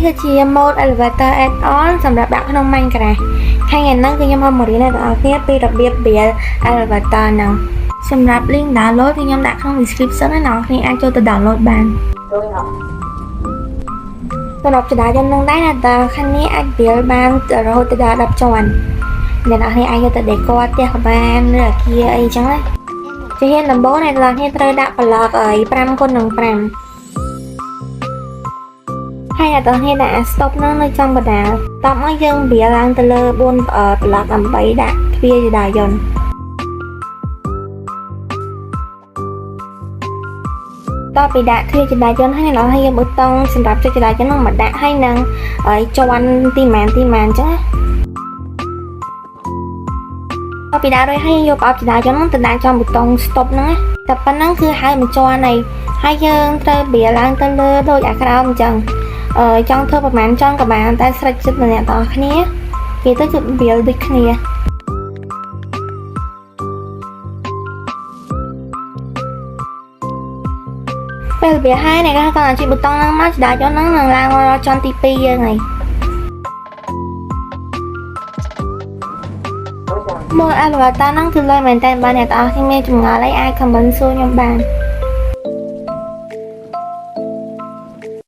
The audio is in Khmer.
คือជា mode elevator add-on សម្រាប់ដាក់ក្នុង Minecraft ហើយថ្ងៃហ្នឹងគឺខ្ញុំមករៀនអ្នកទាំងអស់គ្នាពីរបៀប build elevator ហ្នឹងសម្រាប់ link download គឺខ្ញុំដាក់ក្នុង description ហើយអ្នកទាំងអស់គ្នាអាចចូលទៅ download បានសម្រាប់ចដាខ្ញុំនឹងដែរអ្នកទាំងអស់គ្នាអាច build បានរហូតដល់10ជាន់អ្នកទាំងអស់គ្នាអាចយកទៅ decor ផ្ទះក៏បានឬអគារអីចឹងណាជាហ៊ានដំបូងអ្នកទាំងអស់គ្នាត្រូវដាក់ប្លុកអី 5x5 ហើយអ្នកទាំងអស់គ្នាដាក់ stop ហ្នឹងនៅចំកណ្ដាលតបមកយើងវាឡើងទៅលើ4ប្លុកដើម្បីដាក់ទ្វារចដាយន្តតពីដាក់ទ្វារចដាយន្តហើយអ្នកទាំងអស់គ្នាយកប៊ូតុងសម្រាប់ចុចចដាយន្តហ្នឹងមកដាក់ហើយនឹងជាន់ទីម៉ានអញ្ចឹងតពីដាក់រួចហើយយកប្រអប់ចដាយន្តហ្នឹងទៅដាក់ចំប៊ូតុង stop ហ្នឹងតែប៉ុណ្ណឹងគឺហើយមួយជាន់ហើយយើងត្រូវវាឡើងទៅលើដូចអាក្រោមអញ្ចឹងចង់ធ្វើប្រហែលចង់ក៏បានតែស្រេចចិត្តម្នាក់ទាំងអស់គ្នាគេទៅជិតវាលដូចគ្នាពេលវាហើយអ្នកគាត់អាចជិះប៊ូតុងហ្នឹងមកចដាយន្តហ្នឹងនឹងឡើងមកចន់ទី2យើងហើយមើល elevator ហ្នឹងគឺលុយមែនតើបានអ្នកទាំងអស់គ្នាមានចម្ងល់អីអាច comment សួរខ្ញុំបាន